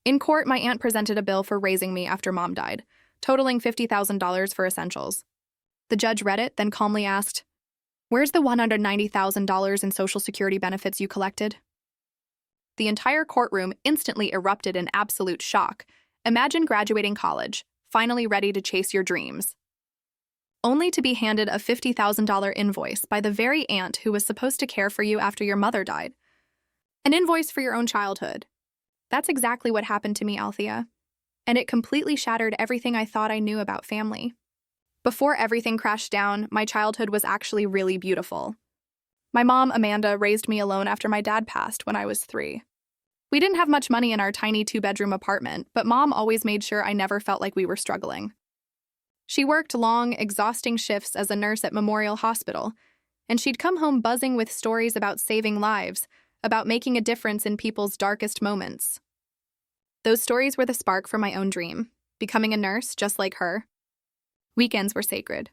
In court, my aunt presented a bill for raising me after mom died, totaling $50,000 for essentials. The judge read it, then calmly asked, "Where's the $190,000 in Social Security benefits you collected?" The entire courtroom instantly erupted in absolute shock. Imagine graduating college, finally ready to chase your dreams, only to be handed a $50,000 invoice by the very aunt who was supposed to care for you after your mother died. An invoice for your own childhood. That's exactly what happened to me, Althea. And it completely shattered everything I thought I knew about family. Before everything crashed down, my childhood was actually really beautiful. My mom, Amanda, raised me alone after my dad passed when I was 3. We didn't have much money in our tiny 2-bedroom apartment, but Mom always made sure I never felt like we were struggling. She worked long, exhausting shifts as a nurse at Memorial Hospital, and she'd come home buzzing with stories about saving lives, about making a difference in people's darkest moments. Those stories were the spark for my own dream, becoming a nurse just like her. Weekends were sacred.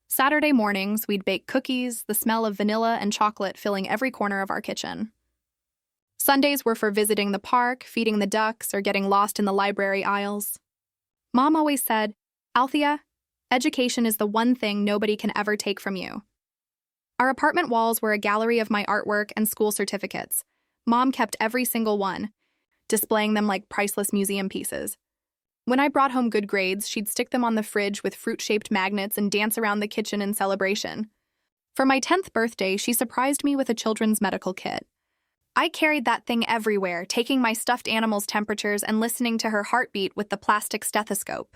Saturday mornings, we'd bake cookies, the smell of vanilla and chocolate filling every corner of our kitchen. Sundays were for visiting the park, feeding the ducks, or getting lost in the library aisles. Mom always said, "Althea, education is the one thing nobody can ever take from you." Our apartment walls were a gallery of my artwork and school certificates. Mom kept every single one, displaying them like priceless museum pieces. When I brought home good grades, she'd stick them on the fridge with fruit-shaped magnets and dance around the kitchen in celebration. For my 10th birthday, she surprised me with a children's medical kit. I carried that thing everywhere, taking my stuffed animals' temperatures and listening to her heartbeat with the plastic stethoscope.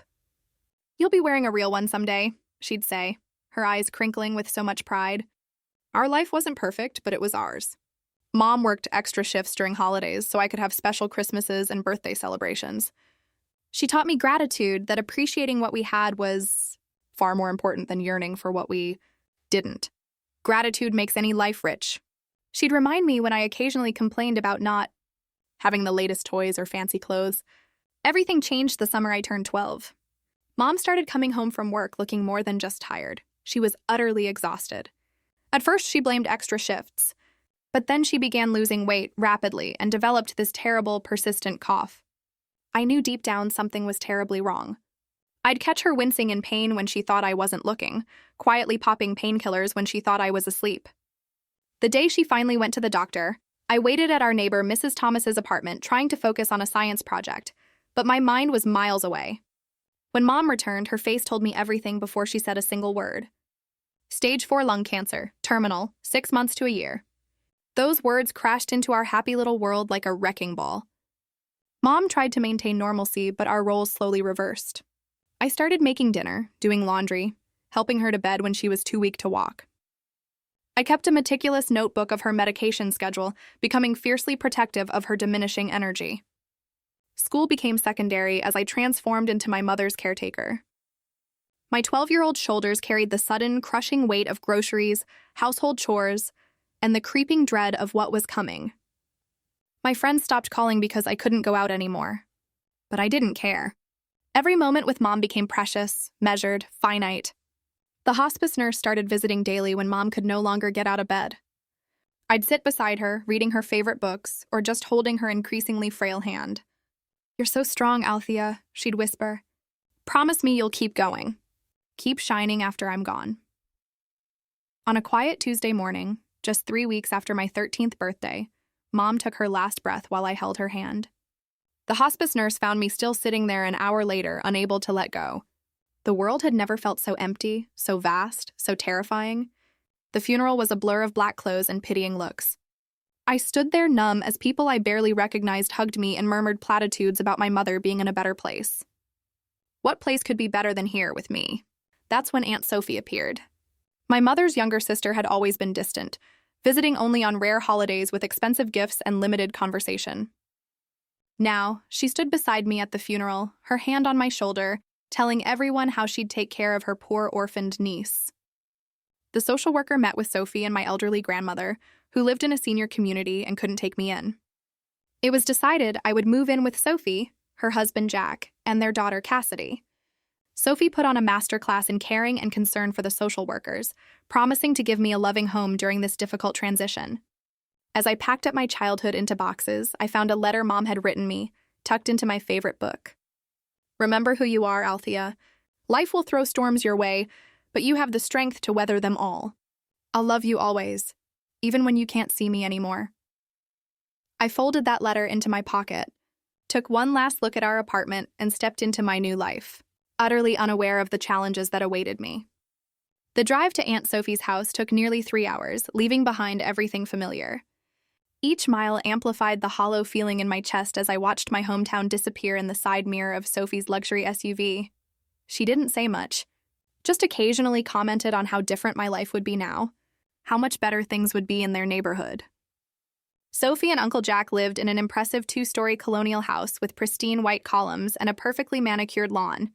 "You'll be wearing a real one someday," she'd say, her eyes crinkling with so much pride. Our life wasn't perfect, but it was ours. Mom worked extra shifts during holidays so I could have special Christmases and birthday celebrations. She taught me gratitude, that appreciating what we had was far more important than yearning for what we didn't. Gratitude makes any life rich. She'd remind me when I occasionally complained about not having the latest toys or fancy clothes. Everything changed the summer I turned 12. Mom started coming home from work looking more than just tired. She was utterly exhausted. At first, she blamed extra shifts, but then she began losing weight rapidly and developed this terrible, persistent cough. I knew deep down something was terribly wrong. I'd catch her wincing in pain when she thought I wasn't looking, quietly popping painkillers when she thought I was asleep. The day she finally went to the doctor, I waited at our neighbor Mrs. Thomas's apartment trying to focus on a science project, but my mind was miles away. When Mom returned, her face told me everything before she said a single word. "Stage 4 lung cancer, terminal, 6 months to a year." Those words crashed into our happy little world like a wrecking ball. Mom tried to maintain normalcy, but our roles slowly reversed. I started making dinner, doing laundry, helping her to bed when she was too weak to walk. I kept a meticulous notebook of her medication schedule, becoming fiercely protective of her diminishing energy. School became secondary as I transformed into my mother's caretaker. My 12-year-old shoulders carried the sudden, crushing weight of groceries, household chores, and the creeping dread of what was coming. My friends stopped calling because I couldn't go out anymore. But I didn't care. Every moment with Mom became precious, measured, finite. The hospice nurse started visiting daily when Mom could no longer get out of bed. I'd sit beside her, reading her favorite books, or just holding her increasingly frail hand. "You're so strong, Althea," she'd whisper. "Promise me you'll keep going. Keep shining after I'm gone." On a quiet Tuesday morning, just 3 weeks after my 13th birthday, Mom took her last breath while I held her hand. The hospice nurse found me still sitting there an hour later, unable to let go. The world had never felt so empty, so vast, so terrifying. The funeral was a blur of black clothes and pitying looks. I stood there numb as people I barely recognized hugged me and murmured platitudes about my mother being in a better place. What place could be better than here with me? That's when Aunt Sophie appeared. My mother's younger sister had always been distant, visiting only on rare holidays with expensive gifts and limited conversation. Now, she stood beside me at the funeral, her hand on my shoulder, telling everyone how she'd take care of her poor orphaned niece. The social worker met with Sophie and my elderly grandmother, who lived in a senior community and couldn't take me in. It was decided I would move in with Sophie, her husband Jack, and their daughter Cassidy. Sophie put on a master class in caring and concern for the social workers, promising to give me a loving home during this difficult transition. As I packed up my childhood into boxes, I found a letter Mom had written me, tucked into my favorite book. Remember who you are, Althea. Life will throw storms your way, but you have the strength to weather them all. I'll love you always, even when you can't see me anymore. I folded that letter into my pocket, took one last look at our apartment, and stepped into my new life, utterly unaware of the challenges that awaited me. The drive to Aunt Sophie's house took nearly 3 hours, leaving behind everything familiar. Each mile amplified the hollow feeling in my chest as I watched my hometown disappear in the side mirror of Sophie's luxury SUV. She didn't say much, just occasionally commented on how different my life would be now, how much better things would be in their neighborhood. Sophie and Uncle Jack lived in an impressive 2-story colonial house with pristine white columns and a perfectly manicured lawn.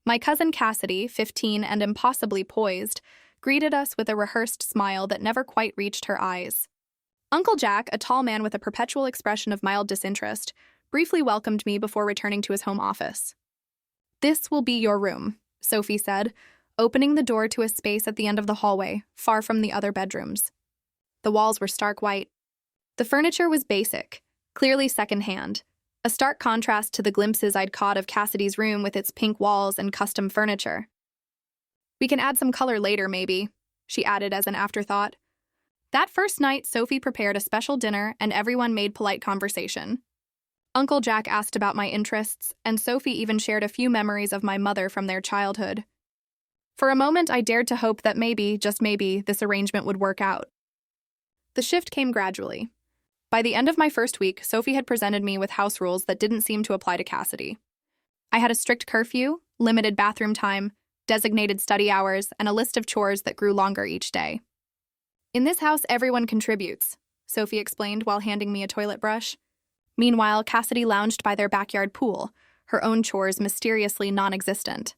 My cousin Cassidy, 15 and impossibly poised, greeted us with a rehearsed smile that never quite reached her eyes. Uncle Jack, a tall man with a perpetual expression of mild disinterest, briefly welcomed me before returning to his home office. "This will be your room," Sophie said, opening the door to a space at the end of the hallway, far from the other bedrooms. The walls were stark white. The furniture was basic, clearly secondhand, a stark contrast to the glimpses I'd caught of Cassidy's room with its pink walls and custom furniture. "We can add some color later, maybe," she added as an afterthought. That first night, Sophie prepared a special dinner and everyone made polite conversation. Uncle Jack asked about my interests, and Sophie even shared a few memories of my mother from their childhood. For a moment, I dared to hope that maybe, just maybe, this arrangement would work out. The shift came gradually. By the end of my first week, Sophie had presented me with house rules that didn't seem to apply to Cassidy. I had a strict curfew, limited bathroom time, designated study hours, and a list of chores that grew longer each day. "In this house, everyone contributes," Sophie explained while handing me a toilet brush. Meanwhile, Cassidy lounged by their backyard pool, her own chores mysteriously non-existent.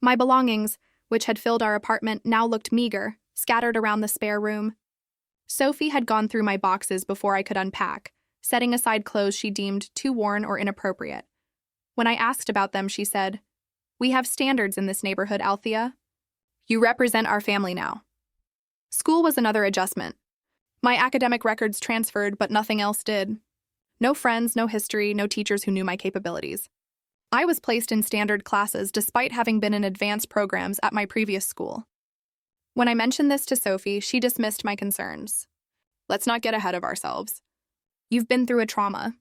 My belongings, which had filled our apartment, now looked meager, scattered around the spare room. Sophie had gone through my boxes before I could unpack, setting aside clothes she deemed too worn or inappropriate. When I asked about them, she said, "We have standards in this neighborhood, Althea. You represent our family now." School was another adjustment. My academic records transferred, but nothing else did. No friends, no history, no teachers who knew my capabilities. I was placed in standard classes despite having been in advanced programs at my previous school. When I mentioned this to Sophie, she dismissed my concerns. "Let's not get ahead of ourselves. You've been through a trauma.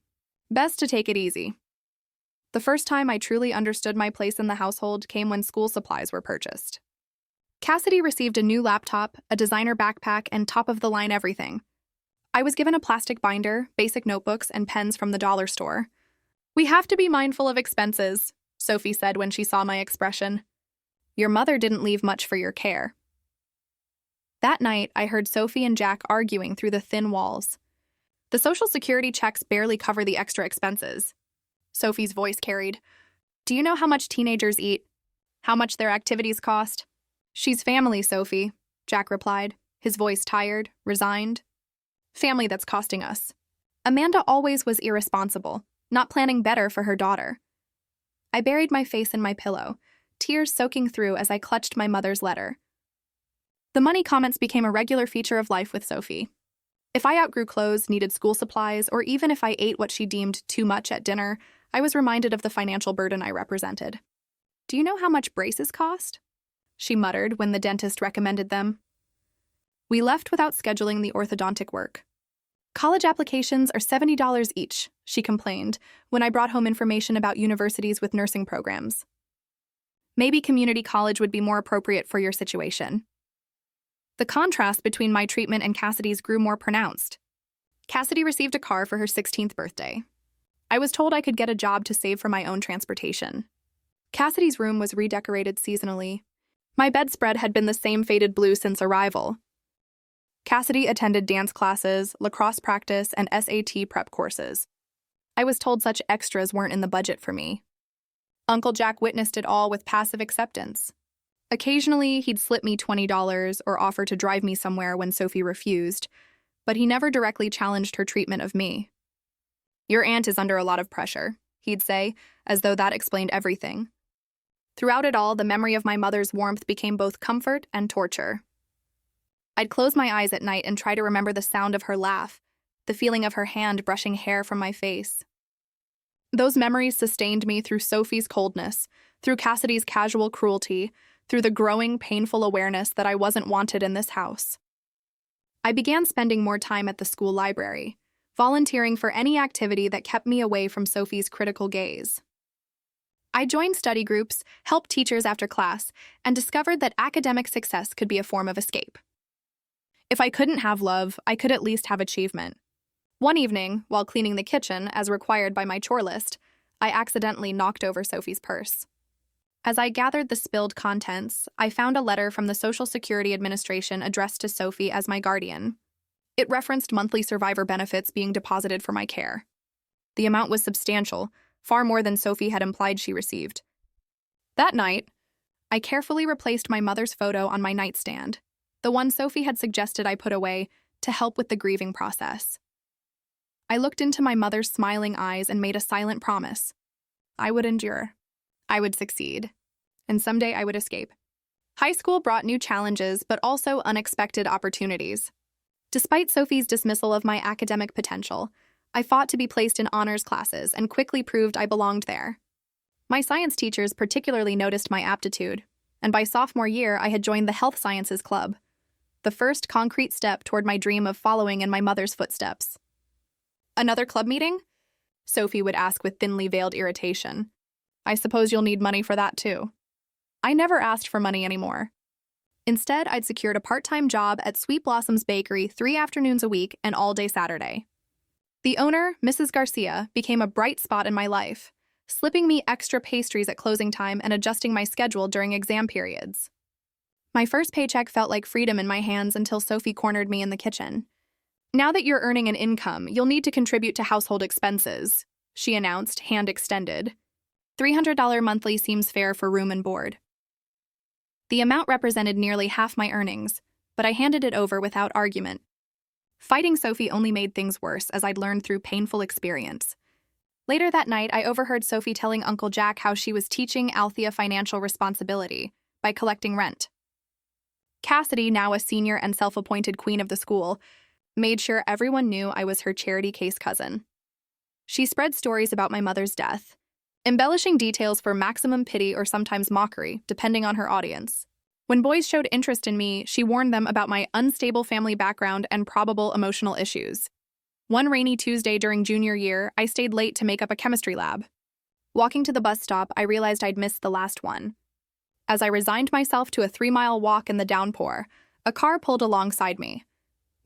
Best to take it easy." The first time I truly understood my place in the household came when school supplies were purchased. Cassidy received a new laptop, a designer backpack, and top-of-the-line everything. I was given a plastic binder, basic notebooks, and pens from the dollar store. "We have to be mindful of expenses," Sophie said when she saw my expression. "Your mother didn't leave much for your care." That night, I heard Sophie and Jack arguing through the thin walls. "The Social Security checks barely cover the extra expenses," Sophie's voice carried. "Do you know how much teenagers eat? How much their activities cost?" "She's family, Sophie," Jack replied, his voice tired, resigned. "Family that's costing us." Amanda always was irresponsible, not planning better for her daughter. I buried my face in my pillow, tears soaking through as I clutched my mother's letter. The money comments became a regular feature of life with Sophie. If I outgrew clothes, needed school supplies, or even if I ate what she deemed too much at dinner, I was reminded of the financial burden I represented. "Do you know how much braces cost?" she muttered when the dentist recommended them. We left without scheduling the orthodontic work. "College applications are $70 each," she complained when I brought home information about universities with nursing programs. "Maybe community college would be more appropriate for your situation." The contrast between my treatment and Cassidy's grew more pronounced. Cassidy received a car for her 16th birthday. I was told I could get a job to save for my own transportation. Cassidy's room was redecorated seasonally. My bedspread had been the same faded blue since arrival. Cassidy attended dance classes, lacrosse practice, and SAT prep courses. I was told such extras weren't in the budget for me. Uncle Jack witnessed it all with passive acceptance. Occasionally, he'd slip me $20 or offer to drive me somewhere when Sophie refused, but he never directly challenged her treatment of me. "Your aunt is under a lot of pressure," he'd say, as though that explained everything. Throughout it all, the memory of my mother's warmth became both comfort and torture. I'd close my eyes at night and try to remember the sound of her laugh, the feeling of her hand brushing hair from my face. Those memories sustained me through Sophie's coldness, through Cassidy's casual cruelty, through the growing, painful awareness that I wasn't wanted in this house. I began spending more time at the school library, volunteering for any activity that kept me away from Sophie's critical gaze. I joined study groups, helped teachers after class, and discovered that academic success could be a form of escape. If I couldn't have love, I could at least have achievement. One evening, while cleaning the kitchen, as required by my chore list, I accidentally knocked over Sophie's purse. As I gathered the spilled contents, I found a letter from the Social Security Administration addressed to Sophie as my guardian. It referenced monthly survivor benefits being deposited for my care. The amount was substantial, far more than Sophie had implied she received. That night, I carefully replaced my mother's photo on my nightstand, the one Sophie had suggested I put away to help with the grieving process. I looked into my mother's smiling eyes and made a silent promise. I would endure. I would succeed. And someday I would escape. High school brought new challenges, but also unexpected opportunities. Despite Sophie's dismissal of my academic potential, I fought to be placed in honors classes and quickly proved I belonged there. My science teachers particularly noticed my aptitude, and by sophomore year I had joined the Health Sciences Club, the first concrete step toward my dream of following in my mother's footsteps. Another club meeting? Sophie would ask with thinly veiled irritation. I suppose you'll need money for that too. I never asked for money anymore. Instead, I'd secured a part-time job at Sweet Blossom's Bakery 3 afternoons a week and all day Saturday. The owner, Mrs. Garcia, became a bright spot in my life, slipping me extra pastries at closing time and adjusting my schedule during exam periods. My first paycheck felt like freedom in my hands until Sophie cornered me in the kitchen. Now that you're earning an income, you'll need to contribute to household expenses, she announced, hand extended. $300 monthly seems fair for room and board. The amount represented nearly half my earnings, but I handed it over without argument. Fighting Sophie only made things worse, as I'd learned through painful experience. Later that night, I overheard Sophie telling Uncle Jack how she was teaching Althea financial responsibility by collecting rent. Cassidy, now a senior and self-appointed queen of the school, made sure everyone knew I was her charity case cousin. She spread stories about my mother's death, embellishing details for maximum pity or sometimes mockery, depending on her audience. When boys showed interest in me, she warned them about my unstable family background and probable emotional issues. One rainy Tuesday during junior year, I stayed late to make up a chemistry lab. Walking to the bus stop, I realized I'd missed the last one. As I resigned myself to a 3-mile walk in the downpour, a car pulled alongside me.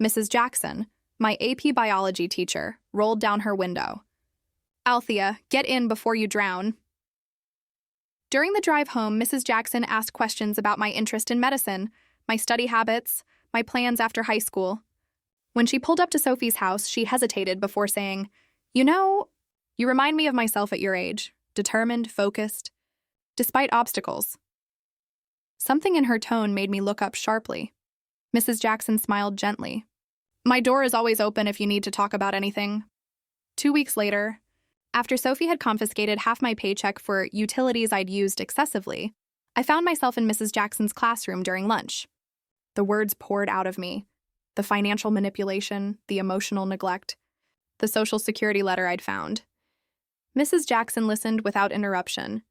Mrs. Jackson, my AP biology teacher, rolled down her window. "Althea, get in before you drown." During the drive home, Mrs. Jackson asked questions about my interest in medicine, my study habits, my plans after high school. When she pulled up to Sophie's house, she hesitated before saying, "You know, you remind me of myself at your age, determined, focused, despite obstacles." Something in her tone made me look up sharply. Mrs. Jackson smiled gently. "My door is always open if you need to talk about anything." 2 weeks later, after Sophie had confiscated half my paycheck for utilities I'd used excessively, I found myself in Mrs. Jackson's classroom during lunch. The words poured out of me. The financial manipulation, the emotional neglect, the Social Security letter I'd found. Mrs. Jackson listened without interruption,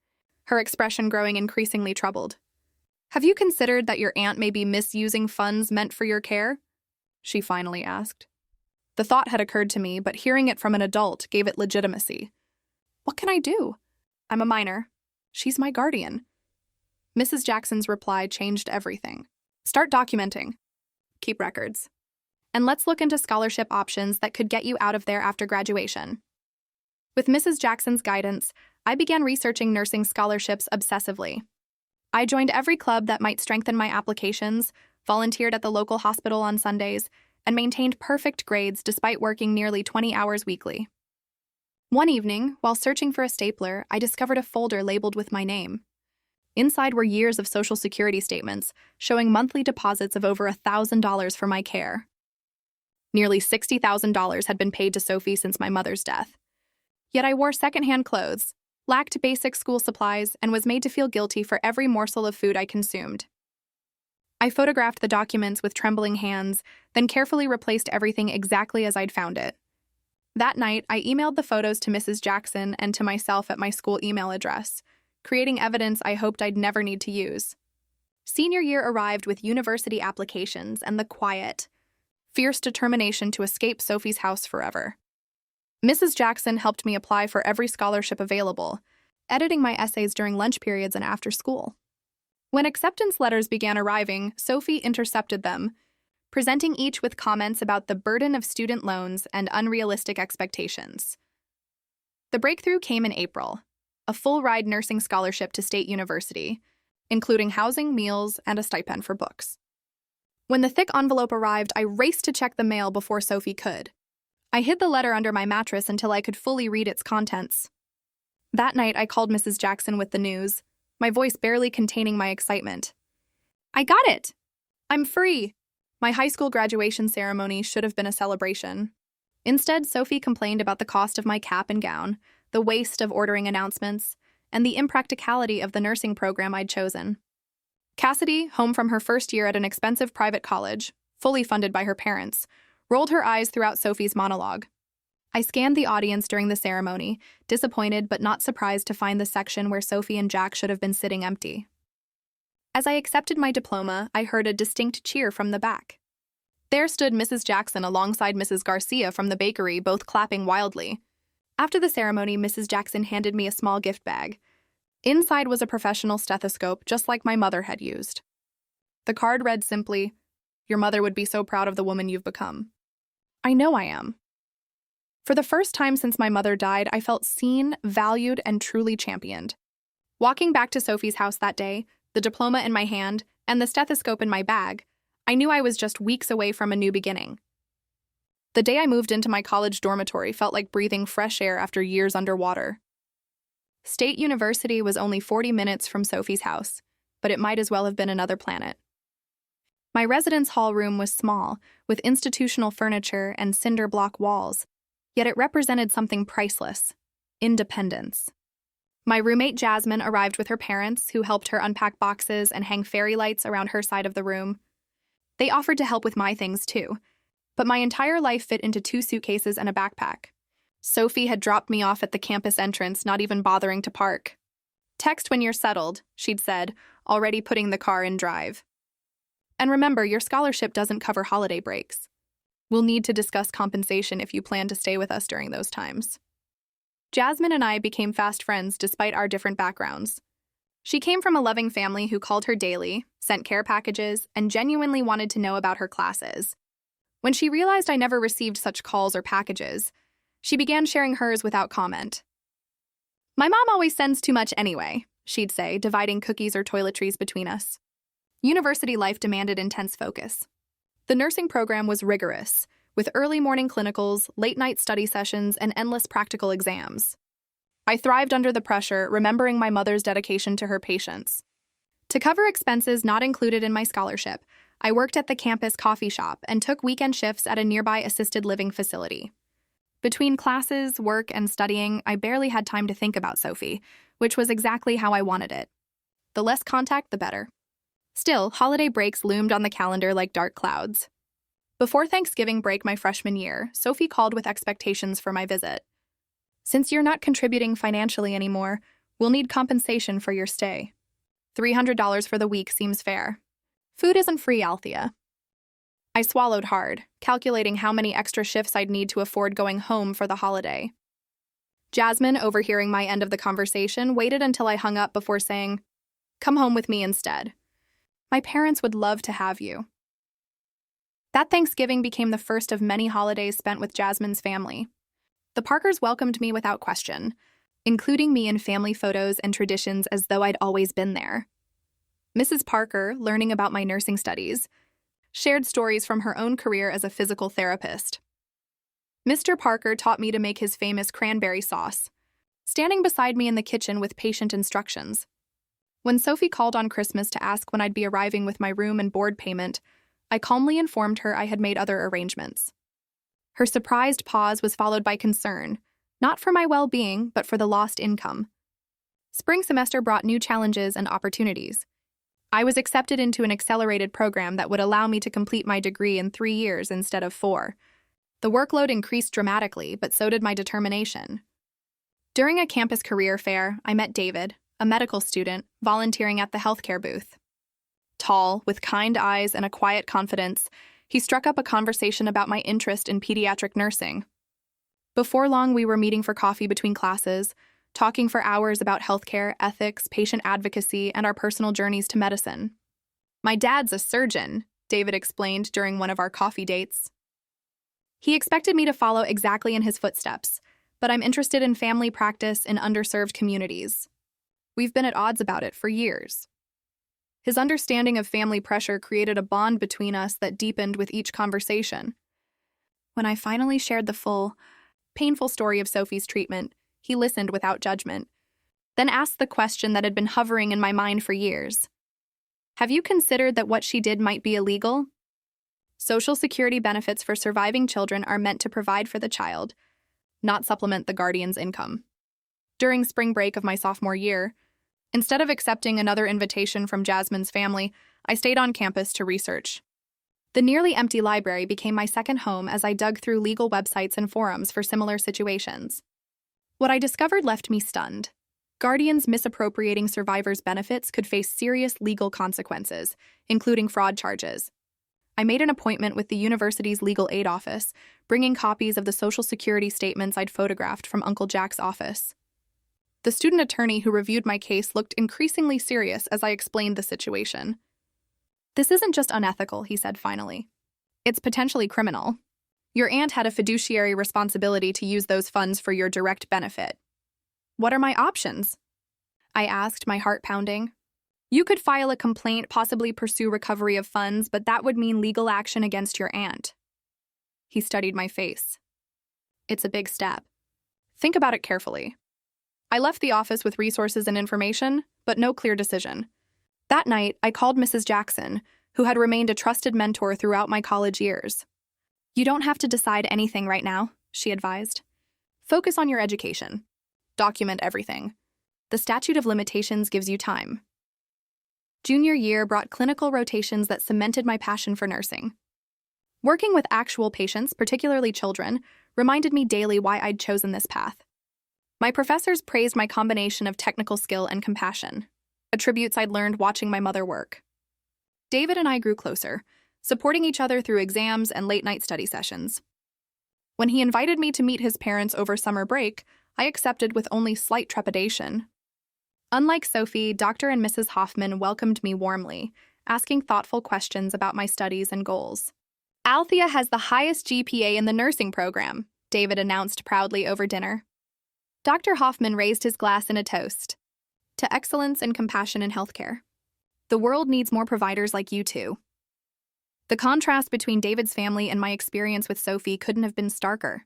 her expression growing increasingly troubled. "Have you considered that your aunt may be misusing funds meant for your care?" she finally asked. The thought had occurred to me, but hearing it from an adult gave it legitimacy. What can I do? I'm a minor. She's my guardian. Mrs. Jackson's reply changed everything. Start documenting. Keep records. And let's look into scholarship options that could get you out of there after graduation. With Mrs. Jackson's guidance, I began researching nursing scholarships obsessively. I joined every club that might strengthen my applications, volunteered at the local hospital on Sundays, and maintained perfect grades despite working nearly 20 hours weekly. One evening, while searching for a stapler, I discovered a folder labeled with my name. Inside were years of Social Security statements showing monthly deposits of over $1,000 for my care. Nearly $60,000 had been paid to Sophie since my mother's death. Yet I wore secondhand clothes, lacked basic school supplies, and was made to feel guilty for every morsel of food I consumed. I photographed the documents with trembling hands, then carefully replaced everything exactly as I'd found it. That night, I emailed the photos to Mrs. Jackson and to myself at my school email address, creating evidence I hoped I'd never need to use. Senior year arrived with university applications and the quiet, fierce determination to escape Sophie's house forever. Mrs. Jackson helped me apply for every scholarship available, editing my essays during lunch periods and after school. When acceptance letters began arriving, Sophie intercepted them, presenting each with comments about the burden of student loans and unrealistic expectations. The breakthrough came in April, a full-ride nursing scholarship to State University, including housing, meals, and a stipend for books. When the thick envelope arrived, I raced to check the mail before Sophie could. I hid the letter under my mattress until I could fully read its contents. That night, I called Mrs. Jackson with the news, my voice barely containing my excitement. "I got it! I'm free!" My high school graduation ceremony should have been a celebration. Instead, Sophie complained about the cost of my cap and gown, the waste of ordering announcements, and the impracticality of the nursing program I'd chosen. Cassidy, home from her first year at an expensive private college, fully funded by her parents, rolled her eyes throughout Sophie's monologue. I scanned the audience during the ceremony, disappointed but not surprised to find the section where Sophie and Jack should have been sitting empty. As I accepted my diploma, I heard a distinct cheer from the back. There stood Mrs. Jackson alongside Mrs. Garcia from the bakery, both clapping wildly. After the ceremony, Mrs. Jackson handed me a small gift bag. Inside was a professional stethoscope, just like my mother had used. The card read simply, "Your mother would be so proud of the woman you've become." I know I am. For the first time since my mother died, I felt seen, valued, and truly championed. Walking back to Sophie's house that day, the diploma in my hand, and the stethoscope in my bag, I knew I was just weeks away from a new beginning. The day I moved into my college dormitory felt like breathing fresh air after years underwater. State University was only 40 minutes from Sophie's house, but it might as well have been another planet. My residence hall room was small, with institutional furniture and cinder block walls, yet it represented something priceless: independence. My roommate Jasmine arrived with her parents, who helped her unpack boxes and hang fairy lights around her side of the room. They offered to help with my things too, but my entire life fit into 2 suitcases and a backpack. Sophie had dropped me off at the campus entrance, not even bothering to park. "Text when you're settled," she'd said, already putting the car in drive. "And remember, your scholarship doesn't cover holiday breaks. We'll need to discuss compensation if you plan to stay with us during those times." Jasmine and I became fast friends despite our different backgrounds. She came from a loving family who called her daily, sent care packages, and genuinely wanted to know about her classes. When she realized I never received such calls or packages, she began sharing hers without comment. "My mom always sends too much anyway," she'd say, dividing cookies or toiletries between us. University life demanded intense focus. The nursing program was rigorous, with early morning clinicals, late-night study sessions, and endless practical exams. I thrived under the pressure, remembering my mother's dedication to her patients. To cover expenses not included in my scholarship, I worked at the campus coffee shop and took weekend shifts at a nearby assisted living facility. Between classes, work, and studying, I barely had time to think about Sophie, which was exactly how I wanted it. The less contact, the better. Still, holiday breaks loomed on the calendar like dark clouds. Before Thanksgiving break my freshman year, Sophie called with expectations for my visit. "Since you're not contributing financially anymore, we'll need compensation for your stay. $300 for the week seems fair. Food isn't free, Althea." I swallowed hard, calculating how many extra shifts I'd need to afford going home for the holiday. Jasmine, overhearing my end of the conversation, waited until I hung up before saying, "Come home with me instead. My parents would love to have you." That Thanksgiving became the first of many holidays spent with Jasmine's family. The Parkers welcomed me without question, including me in family photos and traditions as though I'd always been there. Mrs. Parker, learning about my nursing studies, shared stories from her own career as a physical therapist. Mr. Parker taught me to make his famous cranberry sauce, standing beside me in the kitchen with patient instructions. When Sophie called on Christmas to ask when I'd be arriving with my room and board payment, I calmly informed her I had made other arrangements. Her surprised pause was followed by concern, not for my well-being, but for the lost income. Spring semester brought new challenges and opportunities. I was accepted into an accelerated program that would allow me to complete my degree in 3 years instead of 4. The workload increased dramatically, but so did my determination. During a campus career fair, I met David, a medical student, volunteering at the healthcare booth. Tall, with kind eyes and a quiet confidence, he struck up a conversation about my interest in pediatric nursing. Before long, we were meeting for coffee between classes, talking for hours about healthcare, ethics, patient advocacy, and our personal journeys to medicine. "My dad's a surgeon," David explained during one of our coffee dates. He expected me to follow exactly in his footsteps, but I'm interested in family practice in underserved communities. We've been at odds about it for years. His understanding of family pressure created a bond between us that deepened with each conversation. When I finally shared the full, painful story of Sophie's treatment, he listened without judgment, then asked the question that had been hovering in my mind for years. "Have you considered that what she did might be illegal?" Social Security benefits for surviving children are meant to provide for the child, not supplement the guardian's income. During spring break of my sophomore year, instead of accepting another invitation from Jasmine's family, I stayed on campus to research. The nearly empty library became my second home as I dug through legal websites and forums for similar situations. What I discovered left me stunned. Guardians misappropriating survivors' benefits could face serious legal consequences, including fraud charges. I made an appointment with the university's legal aid office, bringing copies of the Social Security statements I'd photographed from Uncle Jack's office. The student attorney who reviewed my case looked increasingly serious as I explained the situation. "This isn't just unethical," he said finally. "It's potentially criminal. Your aunt had a fiduciary responsibility to use those funds for your direct benefit." "What are my options?" I asked, my heart pounding. "You could file a complaint, possibly pursue recovery of funds, but that would mean legal action against your aunt." He studied my face. "It's a big step. Think about it carefully." I left the office with resources and information, but no clear decision. That night, I called Mrs. Jackson, who had remained a trusted mentor throughout my college years. "You don't have to decide anything right now," she advised. "Focus on your education. Document everything. The statute of limitations gives you time." Junior year brought clinical rotations that cemented my passion for nursing. Working with actual patients, particularly children, reminded me daily why I'd chosen this path. My professors praised my combination of technical skill and compassion, attributes I'd learned watching my mother work. David and I grew closer, supporting each other through exams and late-night study sessions. When he invited me to meet his parents over summer break, I accepted with only slight trepidation. Unlike Sophie, Dr. and Mrs. Hoffman welcomed me warmly, asking thoughtful questions about my studies and goals. "Althea has the highest GPA in the nursing program," David announced proudly over dinner. Dr. Hoffman raised his glass in a toast. "To excellence and compassion in healthcare. The world needs more providers like you two." The contrast between David's family and my experience with Sophie couldn't have been starker.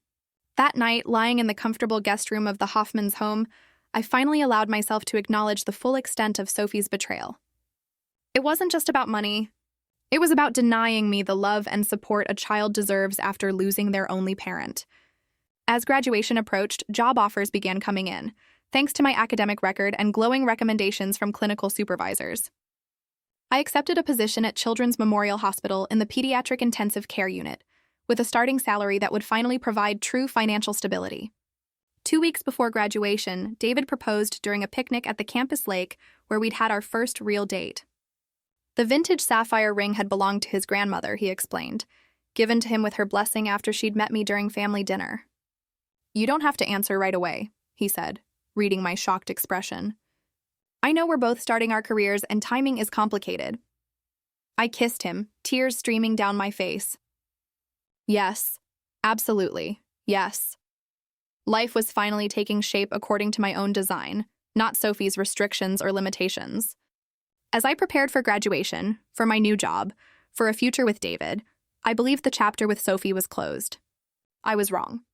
That night, lying in the comfortable guest room of the Hoffmans' home, I finally allowed myself to acknowledge the full extent of Sophie's betrayal. It wasn't just about money. It was about denying me the love and support a child deserves after losing their only parent. As graduation approached, job offers began coming in, thanks to my academic record and glowing recommendations from clinical supervisors. I accepted a position at Children's Memorial Hospital in the Pediatric Intensive Care Unit, with a starting salary that would finally provide true financial stability. 2 weeks before graduation, David proposed during a picnic at the campus lake where we'd had our first real date. The vintage sapphire ring had belonged to his grandmother, he explained, given to him with her blessing after she'd met me during family dinner. "You don't have to answer right away," he said, reading my shocked expression. "I know we're both starting our careers and timing is complicated." I kissed him, tears streaming down my face. Yes, absolutely, yes. Life was finally taking shape according to my own design, not Sophie's restrictions or limitations. As I prepared for graduation, for my new job, for a future with David, I believed the chapter with Sophie was closed. I was wrong.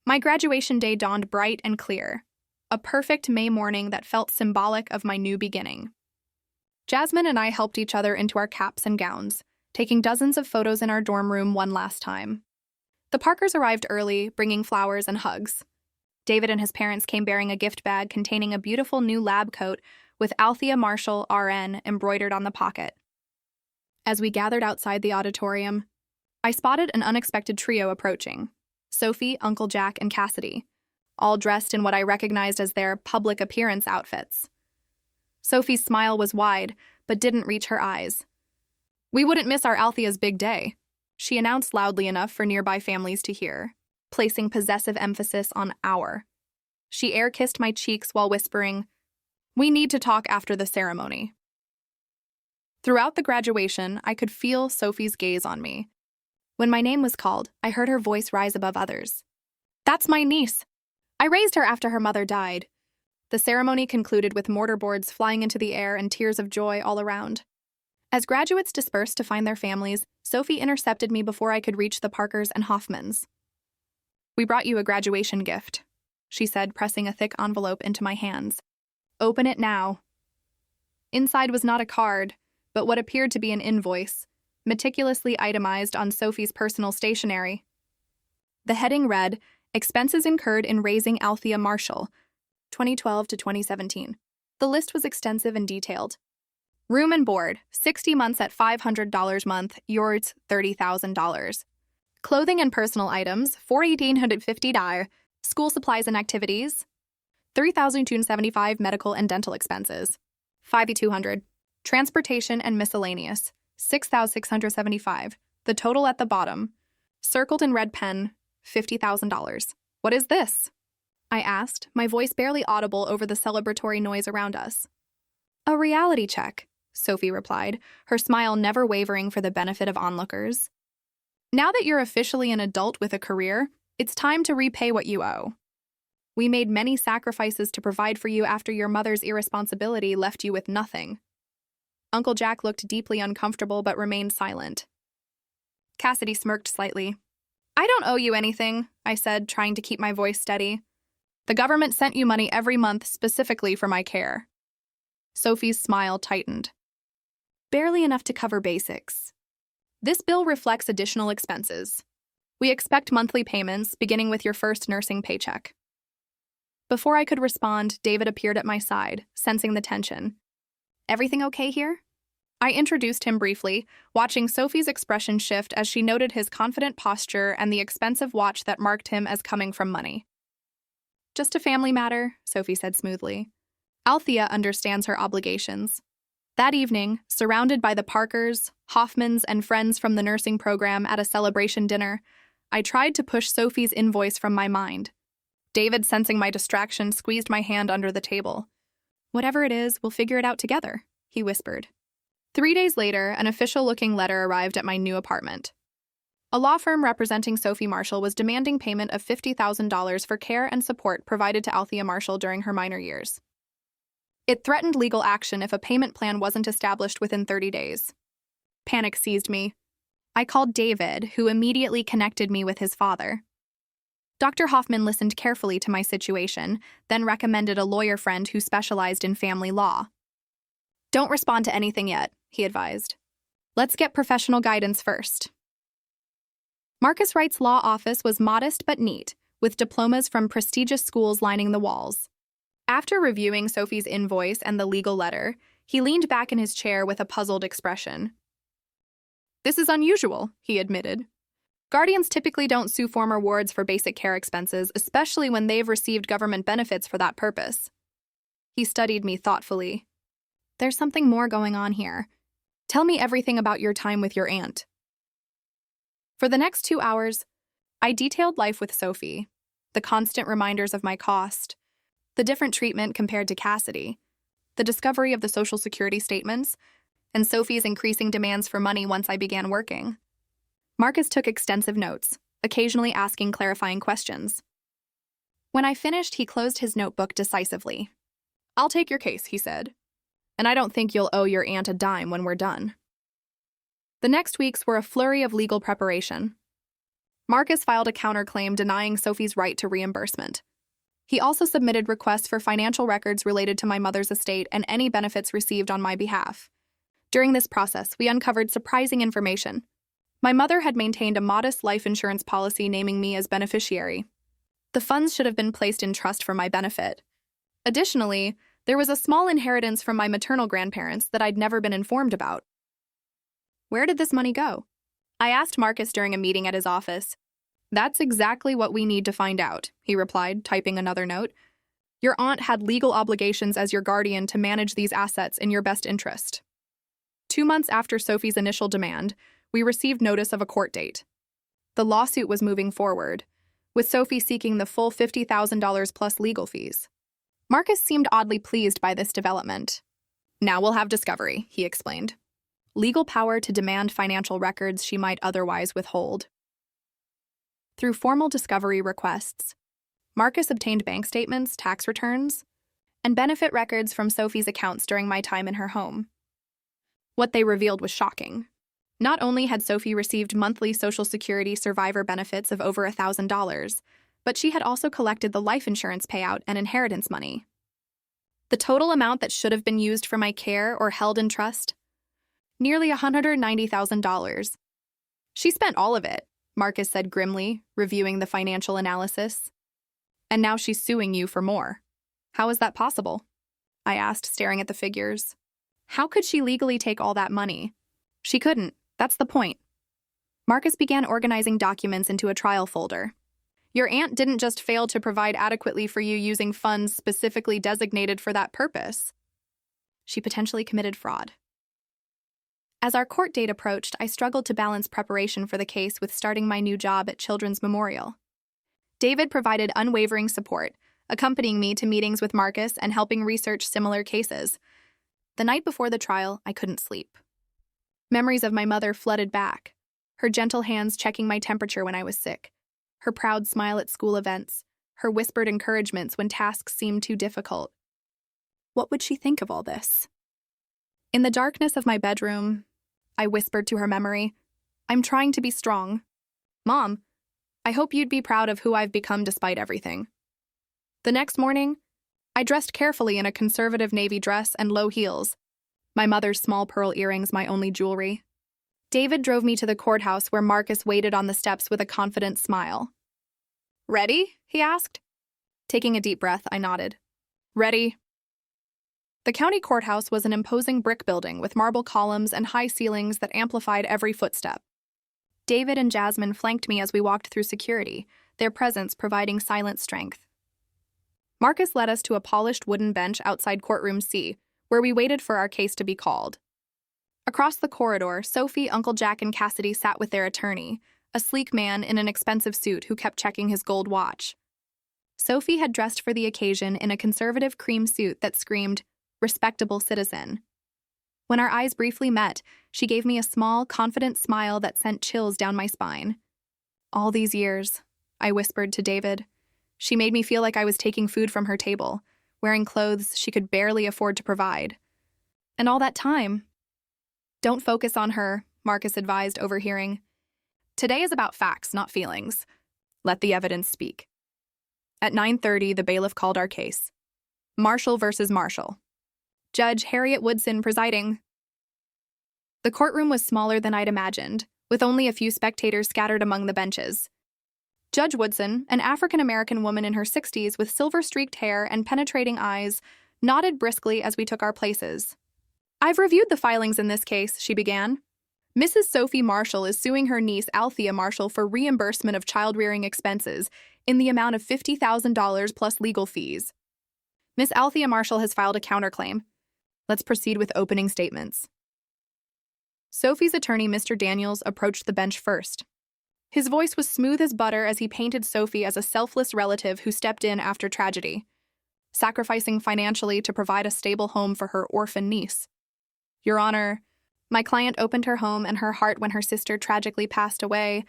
My graduation day dawned bright and clear, a perfect May morning that felt symbolic of my new beginning. Jasmine and I helped each other into our caps and gowns, taking dozens of photos in our dorm room one last time. The Parkers arrived early, bringing flowers and hugs. David and his parents came bearing a gift bag containing a beautiful new lab coat with Althea Marshall, RN, embroidered on the pocket. As we gathered outside the auditorium, I spotted an unexpected trio approaching. Sophie, Uncle Jack, and Cassidy, all dressed in what I recognized as their public appearance outfits. Sophie's smile was wide, but didn't reach her eyes. "We wouldn't miss our Althea's big day," she announced loudly enough for nearby families to hear, placing possessive emphasis on our. She air-kissed my cheeks while whispering, "We need to talk after the ceremony." Throughout the graduation, I could feel Sophie's gaze on me. When my name was called, I heard her voice rise above others. "That's my niece. I raised her after her mother died." The ceremony concluded with mortarboards flying into the air and tears of joy all around. As graduates dispersed to find their families, Sophie intercepted me before I could reach the Parkers and Hoffmans. "We brought you a graduation gift," she said, pressing a thick envelope into my hands. "Open it now." Inside was not a card, but what appeared to be an invoice, meticulously itemized on Sophie's personal stationery. The heading read, "Expenses incurred in raising Althea Marshall, 2012 to 2017. The list was extensive and detailed. Room and board, 60 months at $500 month, yours $30,000. Clothing and personal items, $1,450. School supplies and activities, $3,275. Medical and dental expenses, $5,200. Transportation and miscellaneous, $6,675. The total at the bottom, circled in red pen, $50,000. What is this?" I asked, my voice barely audible over the celebratory noise around us. "A reality check," Sophie replied, her smile never wavering for the benefit of onlookers. "Now that you're officially an adult with a career, it's time to repay what you owe. We made many sacrifices to provide for you after your mother's irresponsibility left you with nothing." Uncle Jack looked deeply uncomfortable but remained silent. Cassidy smirked slightly. "I don't owe you anything," I said, trying to keep my voice steady. "The government sent you money every month specifically for my care." Sophie's smile tightened. "Barely enough to cover basics. This bill reflects additional expenses. We expect monthly payments, beginning with your first nursing paycheck." Before I could respond, David appeared at my side, sensing the tension. "Everything okay here?" I introduced him briefly, watching Sophie's expression shift as she noted his confident posture and the expensive watch that marked him as coming from money. "Just a family matter," Sophie said smoothly. "Althea understands her obligations." That evening, surrounded by the Parkers, Hoffmans, and friends from the nursing program at a celebration dinner, I tried to push Sophie's invoice from my mind. David, sensing my distraction, squeezed my hand under the table. "Whatever it is, we'll figure it out together," he whispered. 3 days later, an official-looking letter arrived at my new apartment. A law firm representing Sophie Marshall was demanding payment of $50,000 for care and support provided to Althea Marshall during her minor years. It threatened legal action if a payment plan wasn't established within 30 days. Panic seized me. I called David, who immediately connected me with his father. Dr. Hoffman listened carefully to my situation, then recommended a lawyer friend who specialized in family law. "Don't respond to anything yet," he advised. "Let's get professional guidance first." Marcus Wright's law office was modest but neat, with diplomas from prestigious schools lining the walls. After reviewing Sophie's invoice and the legal letter, he leaned back in his chair with a puzzled expression. "This is unusual," he admitted. "Guardians typically don't sue former wards for basic care expenses, especially when they've received government benefits for that purpose." He studied me thoughtfully. "There's something more going on here. Tell me everything about your time with your aunt." For the next 2 hours, I detailed life with Sophie, the constant reminders of my cost, the different treatment compared to Cassidy, the discovery of the Social Security statements, and Sophie's increasing demands for money once I began working. Marcus took extensive notes, occasionally asking clarifying questions. When I finished, he closed his notebook decisively. "I'll take your case," he said. "And I don't think you'll owe your aunt a dime when we're done." The next weeks were a flurry of legal preparation. Marcus filed a counterclaim denying Sophie's right to reimbursement. He also submitted requests for financial records related to my mother's estate and any benefits received on my behalf. During this process, we uncovered surprising information. My mother had maintained a modest life insurance policy naming me as beneficiary. The funds should have been placed in trust for my benefit. Additionally, there was a small inheritance from my maternal grandparents that I'd never been informed about. Where did this money go? I asked Marcus during a meeting at his office. That's exactly what we need to find out, he replied, typing another note. Your aunt had legal obligations as your guardian to manage these assets in your best interest. 2 months after Sophie's initial demand, we received notice of a court date. The lawsuit was moving forward, with Sophie seeking the full $50,000 plus legal fees. Marcus seemed oddly pleased by this development. Now we'll have discovery, he explained. Legal power to demand financial records she might otherwise withhold. Through formal discovery requests, Marcus obtained bank statements, tax returns, and benefit records from Sophie's accounts during my time in her home. What they revealed was shocking. Not only had Sophie received monthly Social Security survivor benefits of over $1,000, but she had also collected the life insurance payout and inheritance money. The total amount that should have been used for my care or held in trust? Nearly $190,000. She spent all of it, Marcus said grimly, reviewing the financial analysis. And now she's suing you for more. How is that possible? I asked, staring at the figures. How could she legally take all that money? She couldn't. That's the point. Marcus began organizing documents into a trial folder. Your aunt didn't just fail to provide adequately for you using funds specifically designated for that purpose. She potentially committed fraud. As our court date approached, I struggled to balance preparation for the case with starting my new job at Children's Memorial. David provided unwavering support, accompanying me to meetings with Marcus and helping research similar cases. The night before the trial, I couldn't sleep. Memories of my mother flooded back, her gentle hands checking my temperature when I was sick, her proud smile at school events, her whispered encouragements when tasks seemed too difficult. What would she think of all this? In the darkness of my bedroom, I whispered to her memory, I'm trying to be strong. Mom, I hope you'd be proud of who I've become despite everything. The next morning, I dressed carefully in a conservative navy dress and low heels, my mother's small pearl earrings my only jewelry. David drove me to the courthouse where Marcus waited on the steps with a confident smile. Ready? He asked. Taking a deep breath, I nodded. Ready. The county courthouse was an imposing brick building with marble columns and high ceilings that amplified every footstep. David and Jasmine flanked me as we walked through security, their presence providing silent strength. Marcus led us to a polished wooden bench outside courtroom C, where we waited for our case to be called. Across the corridor, Sophie, Uncle Jack, and Cassidy sat with their attorney, a sleek man in an expensive suit who kept checking his gold watch. Sophie had dressed for the occasion in a conservative cream suit that screamed, respectable citizen. When our eyes briefly met, she gave me a small, confident smile that sent chills down my spine. All these years, I whispered to David. She made me feel like I was taking food from her table, wearing clothes she could barely afford to provide. And all that time. Don't focus on her, Marcus advised, overhearing. Today is about facts, not feelings. Let the evidence speak. At 9:30, the bailiff called our case. Marshall versus Marshall. Judge Harriet Woodson presiding. The courtroom was smaller than I'd imagined, with only a few spectators scattered among the benches. Judge Woodson, an African-American woman in her 60s with silver-streaked hair and penetrating eyes, nodded briskly as we took our places. I've reviewed the filings in this case, she began. Mrs. Sophie Marshall is suing her niece Althea Marshall for reimbursement of child-rearing expenses in the amount of $50,000 plus legal fees. Miss Althea Marshall has filed a counterclaim. Let's proceed with opening statements. Sophie's attorney, Mr. Daniels, approached the bench first. His voice was smooth as butter as he painted Sophie as a selfless relative who stepped in after tragedy, sacrificing financially to provide a stable home for her orphan niece. Your Honor, my client opened her home and her heart when her sister tragically passed away,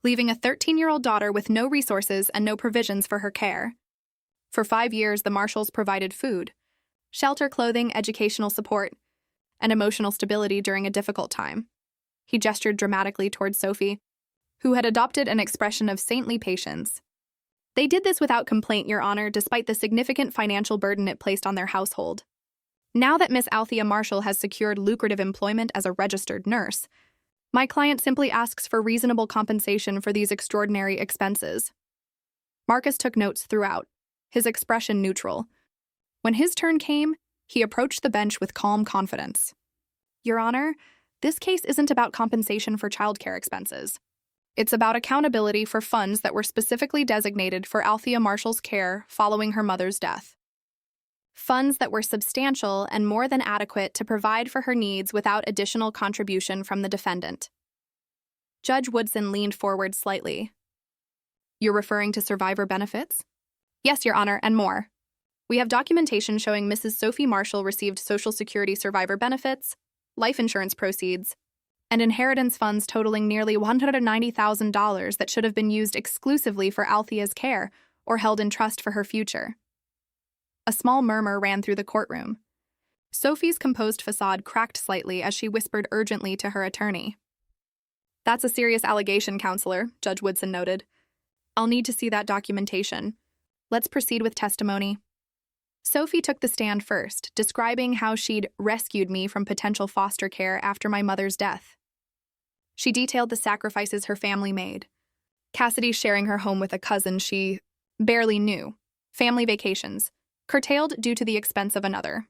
leaving a 13-year-old daughter with no resources and no provisions for her care. For 5 years, the Marshalls provided food, shelter, clothing, educational support, and emotional stability during a difficult time. He gestured dramatically towards Sophie, who had adopted an expression of saintly patience. They did this without complaint, Your Honor, despite the significant financial burden it placed on their household. Now that Miss Althea Marshall has secured lucrative employment as a registered nurse, my client simply asks for reasonable compensation for these extraordinary expenses. Marcus took notes throughout, his expression neutral. When his turn came, he approached the bench with calm confidence. Your Honor, this case isn't about compensation for childcare expenses. It's about accountability for funds that were specifically designated for Althea Marshall's care following her mother's death. Funds that were substantial and more than adequate to provide for her needs without additional contribution from the defendant. Judge Woodson leaned forward slightly. You're referring to survivor benefits? Yes, Your Honor, and more. We have documentation showing Mrs. Sophie Marshall received Social Security survivor benefits, life insurance proceeds, and inheritance funds totaling nearly $190,000 that should have been used exclusively for Althea's care or held in trust for her future. A small murmur ran through the courtroom. Sophie's composed facade cracked slightly as she whispered urgently to her attorney. That's a serious allegation, Counselor, Judge Woodson noted. I'll need to see that documentation. Let's proceed with testimony. Sophie took the stand first, describing how she'd rescued me from potential foster care after my mother's death. She detailed the sacrifices her family made. Cassidy sharing her home with a cousin she barely knew, family vacations, curtailed due to the expense of another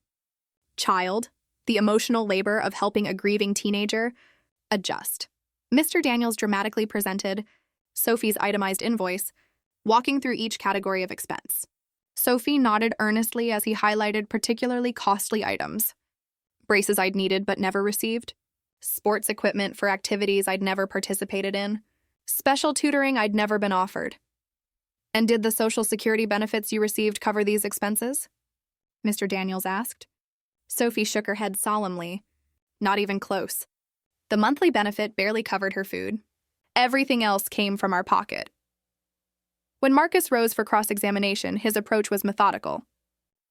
child, the emotional labor of helping a grieving teenager, adjust. Mr. Daniels dramatically presented Sophie's itemized invoice, walking through each category of expense. Sophie nodded earnestly as he highlighted particularly costly items. Braces I'd needed but never received, sports equipment for activities I'd never participated in, special tutoring I'd never been offered. And did the Social Security benefits you received cover these expenses? Mr. Daniels asked. Sophie shook her head solemnly. Not even close. The monthly benefit barely covered her food. Everything else came from our pocket. When Marcus rose for cross-examination, his approach was methodical.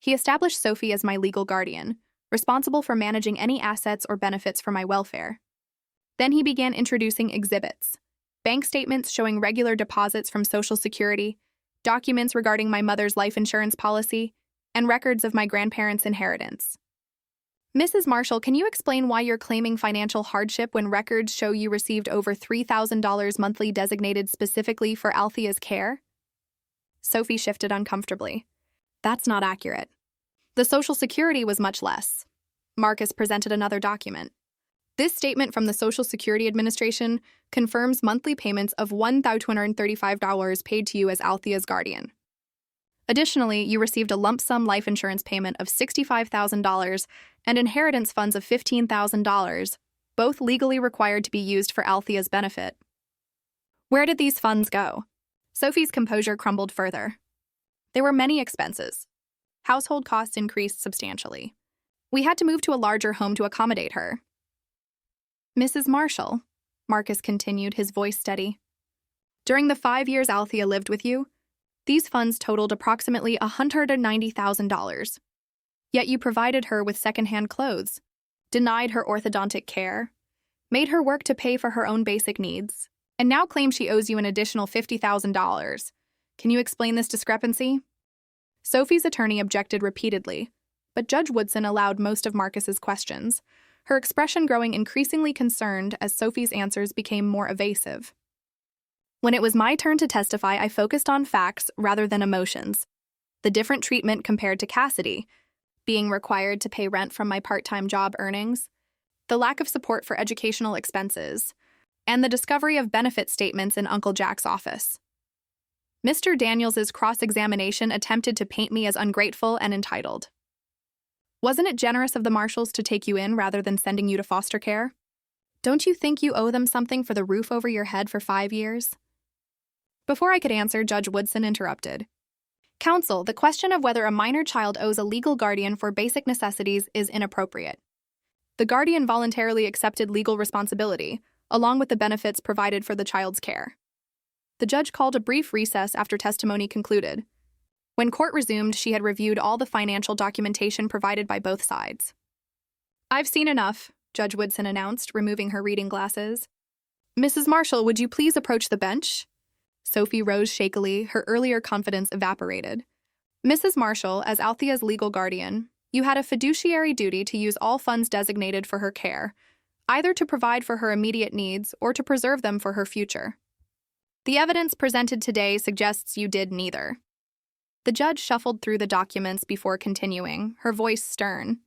He established Sophie as my legal guardian, responsible for managing any assets or benefits for my welfare. Then he began introducing exhibits, bank statements showing regular deposits from Social Security, documents regarding my mother's life insurance policy, and records of my grandparents' inheritance. Mrs. Marshall, can you explain why you're claiming financial hardship when records show you received over $3,000 monthly designated specifically for Althea's care? Sophie shifted uncomfortably. That's not accurate. The Social Security was much less. Marcus presented another document. This statement from the Social Security Administration confirms monthly payments of $1,235 paid to you as Althea's guardian. Additionally, you received a lump sum life insurance payment of $65,000 and inheritance funds of $15,000, both legally required to be used for Althea's benefit. Where did these funds go? Sophie's composure crumbled further. There were many expenses. Household costs increased substantially. We had to move to a larger home to accommodate her. Mrs. Marshall, Marcus continued, his voice steady. During the 5 years Althea lived with you, these funds totaled approximately $190,000. Yet you provided her with secondhand clothes, denied her orthodontic care, made her work to pay for her own basic needs, and now claim she owes you an additional $50,000. Can you explain this discrepancy? Sophie's attorney objected repeatedly, but Judge Woodson allowed most of Marcus's questions, her expression growing increasingly concerned as Sophie's answers became more evasive. When it was my turn to testify, I focused on facts rather than emotions. The different treatment compared to Cassidy, being required to pay rent from my part-time job earnings, the lack of support for educational expenses, and the discovery of benefit statements in Uncle Jack's office. Mr. Daniels's cross-examination attempted to paint me as ungrateful and entitled. Wasn't it generous of the Marshalls to take you in rather than sending you to foster care? Don't you think you owe them something for the roof over your head for 5 years? Before I could answer, Judge Woodson interrupted. Counsel, the question of whether a minor child owes a legal guardian for basic necessities is inappropriate. The guardian voluntarily accepted legal responsibility, along with the benefits provided for the child's care. The judge called a brief recess after testimony concluded. When court resumed, she had reviewed all the financial documentation provided by both sides. I've seen enough, Judge Woodson announced, removing her reading glasses. Mrs. Marshall, would you please approach the bench? Sophie rose shakily, her earlier confidence evaporated. Mrs. Marshall, as Althea's legal guardian, you had a fiduciary duty to use all funds designated for her care, either to provide for her immediate needs or to preserve them for her future. The evidence presented today suggests you did neither. The judge shuffled through the documents before continuing, her voice stern.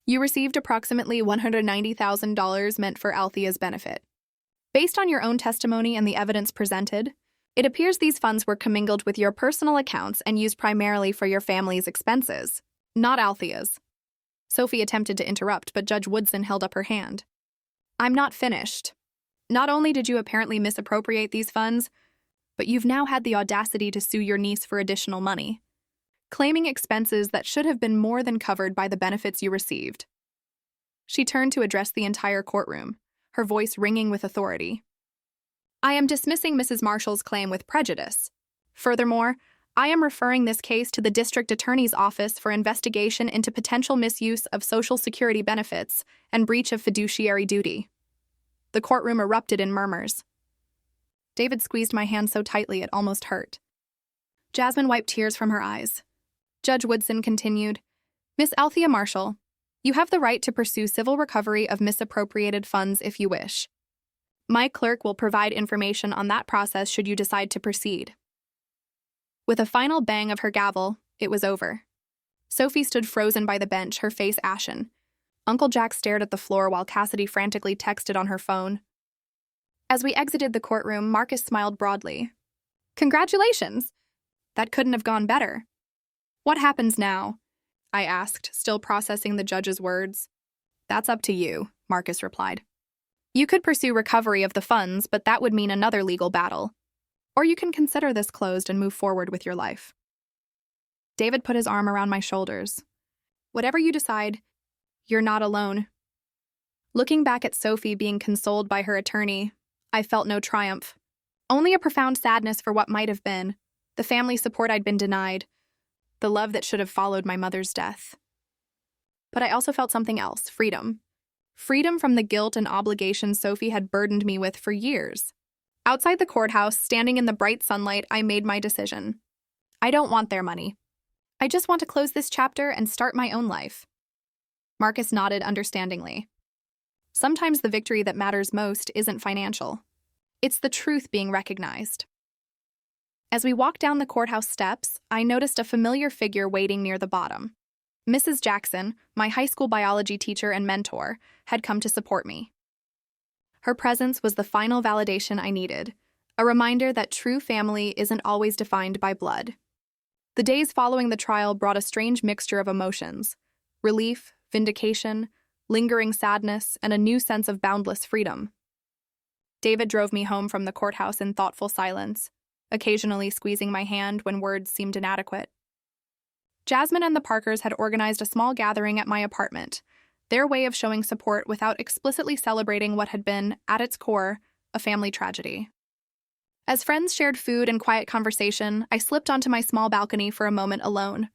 You received approximately $190,000 meant for Althea's benefit. Based on your own testimony and the evidence presented, it appears these funds were commingled with your personal accounts and used primarily for your family's expenses, not Althea's. Sophie attempted to interrupt, but Judge Woodson held up her hand. I'm not finished. Not only did you apparently misappropriate these funds, but you've now had the audacity to sue your niece for additional money, claiming expenses that should have been more than covered by the benefits you received. She turned to address the entire courtroom, her voice ringing with authority. I am dismissing Mrs. Marshall's claim with prejudice. Furthermore, I am referring this case to the District Attorney's Office for investigation into potential misuse of Social Security benefits and breach of fiduciary duty. The courtroom erupted in murmurs. David squeezed my hand so tightly it almost hurt. Jasmine wiped tears from her eyes. Judge Woodson continued, Miss Althea Marshall, you have the right to pursue civil recovery of misappropriated funds if you wish. My clerk will provide information on that process should you decide to proceed. With a final bang of her gavel, it was over. Sophie stood frozen by the bench, her face ashen. Uncle Jack stared at the floor while Cassidy frantically texted on her phone. As we exited the courtroom, Marcus smiled broadly. Congratulations! That couldn't have gone better. What happens now? I asked, still processing the judge's words. That's up to you, Marcus replied. You could pursue recovery of the funds, but that would mean another legal battle. Or you can consider this closed and move forward with your life. David put his arm around my shoulders. Whatever you decide, you're not alone. Looking back at Sophie being consoled by her attorney, I felt no triumph. Only a profound sadness for what might have been, the family support I'd been denied, the love that should have followed my mother's death. But I also felt something else, freedom. Freedom from the guilt and obligation Sophie had burdened me with for years. Outside the courthouse, standing in the bright sunlight, I made my decision. I don't want their money. I just want to close this chapter and start my own life. Marcus nodded understandingly. Sometimes the victory that matters most isn't financial. It's the truth being recognized. As we walked down the courthouse steps, I noticed a familiar figure waiting near the bottom. Mrs. Jackson, my high school biology teacher and mentor, had come to support me. Her presence was the final validation I needed, a reminder that true family isn't always defined by blood. The days following the trial brought a strange mixture of emotions: relief, vindication, lingering sadness, and a new sense of boundless freedom. David drove me home from the courthouse in thoughtful silence, occasionally squeezing my hand when words seemed inadequate. Jasmine and the Parkers had organized a small gathering at my apartment, their way of showing support without explicitly celebrating what had been, at its core, a family tragedy. As friends shared food and quiet conversation, I slipped onto my small balcony for a moment alone.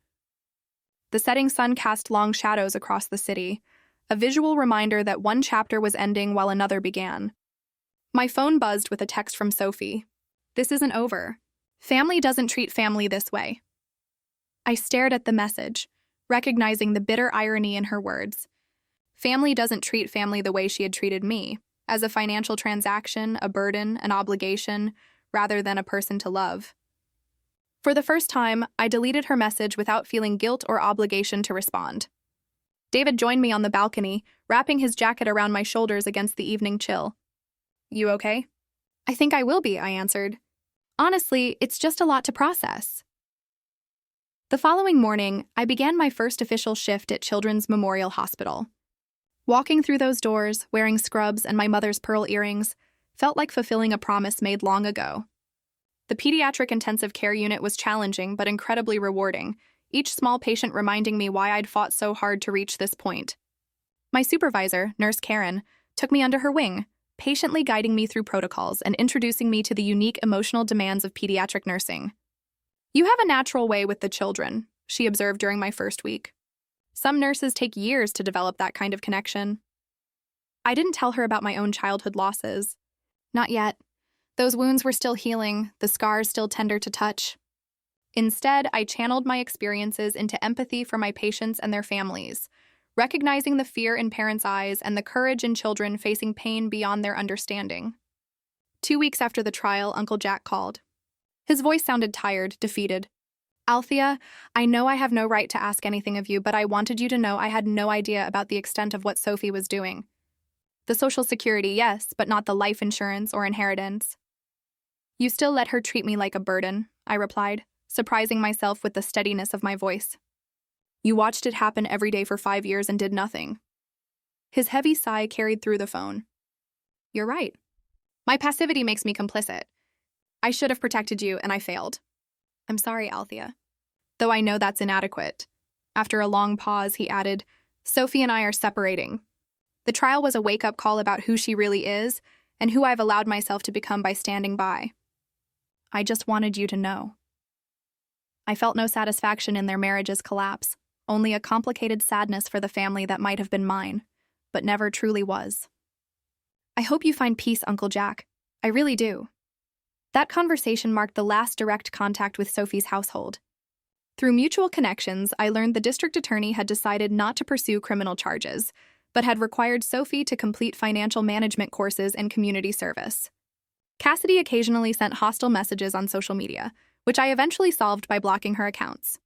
The setting sun cast long shadows across the city, a visual reminder that one chapter was ending while another began. My phone buzzed with a text from Sophie. This isn't over. Family doesn't treat family this way. I stared at the message, recognizing the bitter irony in her words. Family doesn't treat family the way she had treated me, as a financial transaction, a burden, an obligation, rather than a person to love. For the first time, I deleted her message without feeling guilt or obligation to respond. David joined me on the balcony, wrapping his jacket around my shoulders against the evening chill. You okay? I think I will be, I answered. Honestly, it's just a lot to process. The following morning, I began my first official shift at Children's Memorial Hospital. Walking through those doors, wearing scrubs and my mother's pearl earrings, felt like fulfilling a promise made long ago. The pediatric intensive care unit was challenging but incredibly rewarding, each small patient reminding me why I'd fought so hard to reach this point. My supervisor, Nurse Karen, took me under her wing, patiently guiding me through protocols and introducing me to the unique emotional demands of pediatric nursing. You have a natural way with the children, she observed during my first week. Some nurses take years to develop that kind of connection. I didn't tell her about my own childhood losses. Not yet. Those wounds were still healing, the scars still tender to touch. Instead, I channeled my experiences into empathy for my patients and their families, recognizing the fear in parents' eyes and the courage in children facing pain beyond their understanding. 2 weeks after the trial, Uncle Jack called. His voice sounded tired, defeated. Althea, I know I have no right to ask anything of you, but I wanted you to know I had no idea about the extent of what Sophie was doing. The Social Security, yes, but not the life insurance or inheritance. You still let her treat me like a burden, I replied, surprising myself with the steadiness of my voice. You watched it happen every day for 5 years and did nothing. His heavy sigh carried through the phone. You're right. My passivity makes me complicit. I should have protected you, and I failed. I'm sorry, Althea. Though I know that's inadequate. After a long pause, he added, Sophie and I are separating. The trial was a wake-up call about who she really is and who I've allowed myself to become by standing by. I just wanted you to know. I felt no satisfaction in their marriage's collapse, only a complicated sadness for the family that might have been mine, but never truly was. I hope you find peace, Uncle Jack. I really do. That conversation marked the last direct contact with Sophie's household. Through mutual connections, I learned the district attorney had decided not to pursue criminal charges, but had required Sophie to complete financial management courses and community service. Cassidy occasionally sent hostile messages on social media, which I eventually solved by blocking her accounts.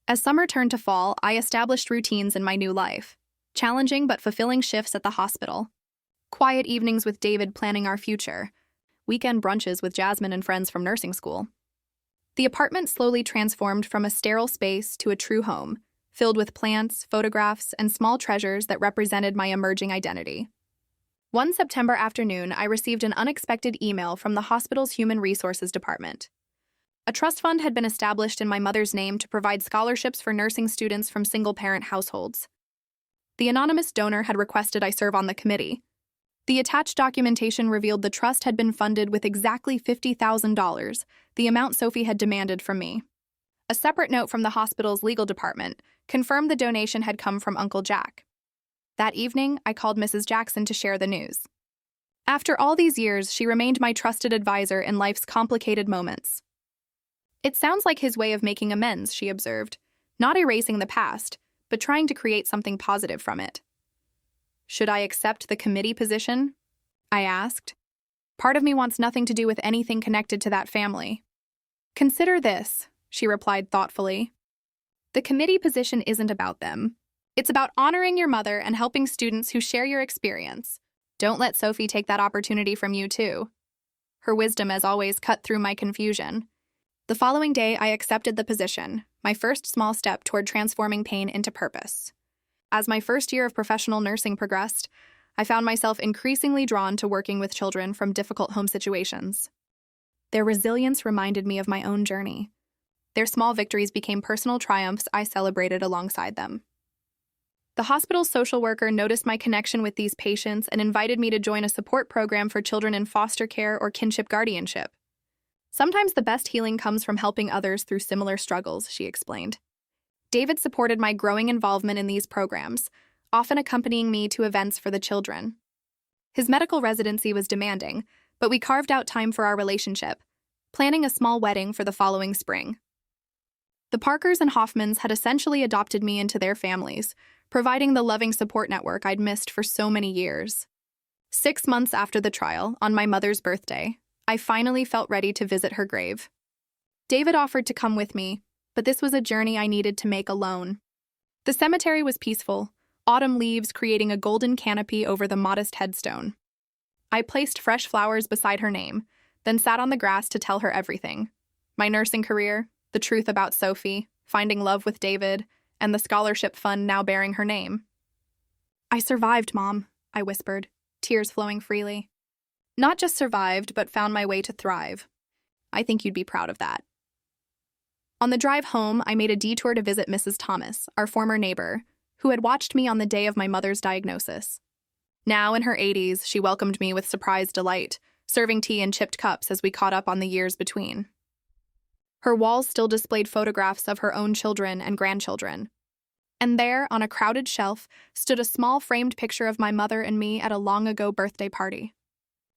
As summer turned to fall, I established routines in my new life. Challenging but fulfilling shifts at the hospital. Quiet evenings with David planning our future. Weekend brunches with Jasmine and friends from nursing school. The apartment slowly transformed from a sterile space to a true home, filled with plants, photographs, and small treasures that represented my emerging identity. One September afternoon, I received an unexpected email from the hospital's Human Resources Department. A trust fund had been established in my mother's name to provide scholarships for nursing students from single-parent households. The anonymous donor had requested I serve on the committee. The attached documentation revealed the trust had been funded with exactly $50,000, the amount Sophie had demanded from me. A separate note from the hospital's legal department confirmed the donation had come from Uncle Jack. That evening, I called Mrs. Jackson to share the news. After all these years, she remained my trusted advisor in life's complicated moments. It sounds like his way of making amends, she observed, not erasing the past, but trying to create something positive from it. Should I accept the committee position? I asked. Part of me wants nothing to do with anything connected to that family. Consider this, she replied thoughtfully. The committee position isn't about them. It's about honoring your mother and helping students who share your experience. Don't let Sophie take that opportunity from you, too. Her wisdom, as always, cut through my confusion. The following day, I accepted the position, my first small step toward transforming pain into purpose. As my first year of professional nursing progressed, I found myself increasingly drawn to working with children from difficult home situations. Their resilience reminded me of my own journey. Their small victories became personal triumphs I celebrated alongside them. The hospital's social worker noticed my connection with these patients and invited me to join a support program for children in foster care or kinship guardianship. Sometimes the best healing comes from helping others through similar struggles, she explained. David supported my growing involvement in these programs, often accompanying me to events for the children. His medical residency was demanding, but we carved out time for our relationship, planning a small wedding for the following spring. The Parkers and Hoffmans had essentially adopted me into their families, providing the loving support network I'd missed for so many years. 6 months after the trial, on my mother's birthday, I finally felt ready to visit her grave. David offered to come with me, but this was a journey I needed to make alone. The cemetery was peaceful, autumn leaves creating a golden canopy over the modest headstone. I placed fresh flowers beside her name, then sat on the grass to tell her everything. My nursing career, the truth about Sophie, finding love with David, and the scholarship fund now bearing her name. I survived, Mom, I whispered, tears flowing freely. Not just survived, but found my way to thrive. I think you'd be proud of that. On the drive home, I made a detour to visit Mrs. Thomas, our former neighbor, who had watched me on the day of my mother's diagnosis. Now in her 80s, she welcomed me with surprised delight, serving tea in chipped cups as we caught up on the years between. Her walls still displayed photographs of her own children and grandchildren. And there, on a crowded shelf, stood a small framed picture of my mother and me at a long-ago birthday party.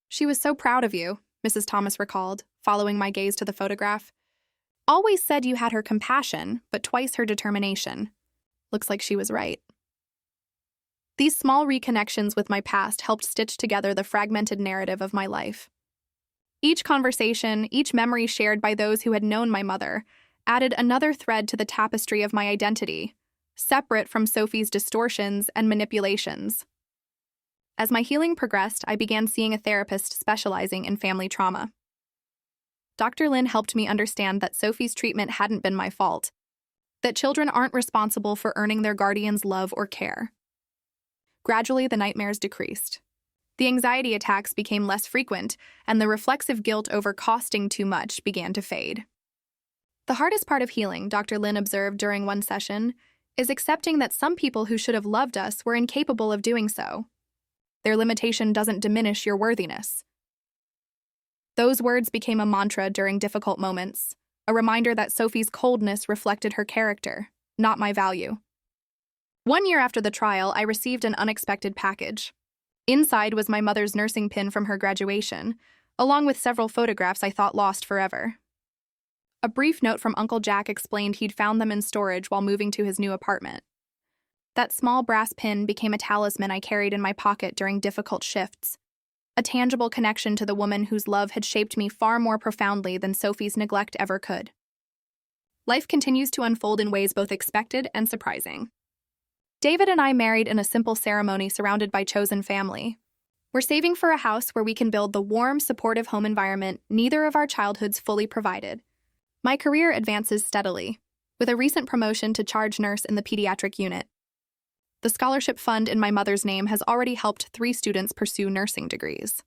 She was so proud of you, Mrs. Thomas recalled, following my gaze to the photograph. Always said you had her compassion, but twice her determination. Looks like she was right. These small reconnections with my past helped stitch together the fragmented narrative of my life. Each conversation, each memory shared by those who had known my mother, added another thread to the tapestry of my identity, separate from Sophie's distortions and manipulations. As my healing progressed, I began seeing a therapist specializing in family trauma. Dr. Lin helped me understand that Sophie's treatment hadn't been my fault, that children aren't responsible for earning their guardian's love or care. Gradually, the nightmares decreased. The anxiety attacks became less frequent, and the reflexive guilt over costing too much began to fade. The hardest part of healing, Dr. Lin observed during one session, is accepting that some people who should have loved us were incapable of doing so. Their limitation doesn't diminish your worthiness. Those words became a mantra during difficult moments, a reminder that Sophie's coldness reflected her character, not my value. 1 year after the trial, I received an unexpected package. Inside was my mother's nursing pin from her graduation, along with several photographs I thought lost forever. A brief note from Uncle Jack explained he'd found them in storage while moving to his new apartment. That small brass pin became a talisman I carried in my pocket during difficult shifts, a tangible connection to the woman whose love had shaped me far more profoundly than Sophie's neglect ever could. Life continues to unfold in ways both expected and surprising. David and I married in a simple ceremony surrounded by chosen family. We're saving for a house where we can build the warm, supportive home environment neither of our childhoods fully provided. My career advances steadily, with a recent promotion to charge nurse in the pediatric unit. The scholarship fund in my mother's name has already helped 3 students pursue nursing degrees.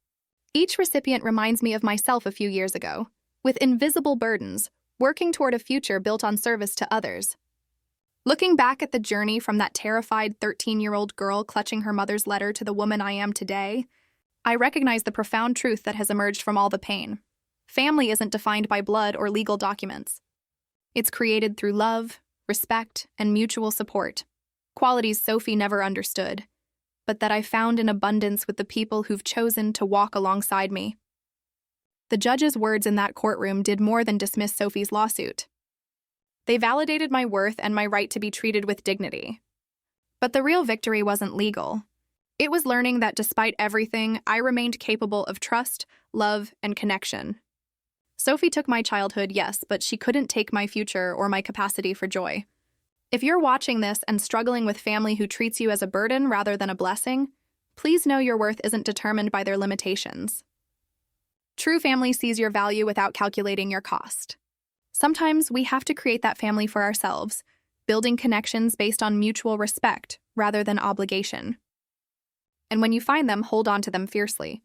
Each recipient reminds me of myself a few years ago, with invisible burdens, working toward a future built on service to others. Looking back at the journey from that terrified 13-year-old girl clutching her mother's letter to the woman I am today, I recognize the profound truth that has emerged from all the pain. Family isn't defined by blood or legal documents. It's created through love, respect, and mutual support, qualities Sophie never understood, but that I found in abundance with the people who've chosen to walk alongside me. The judge's words in that courtroom did more than dismiss Sophie's lawsuit. They validated my worth and my right to be treated with dignity. But the real victory wasn't legal. It was learning that despite everything, I remained capable of trust, love, and connection. Sophie took my childhood, yes, but she couldn't take my future or my capacity for joy. If you're watching this and struggling with family who treats you as a burden rather than a blessing, please know your worth isn't determined by their limitations. True family sees your value without calculating your cost. Sometimes we have to create that family for ourselves, building connections based on mutual respect rather than obligation. And when you find them, hold on to them fiercely.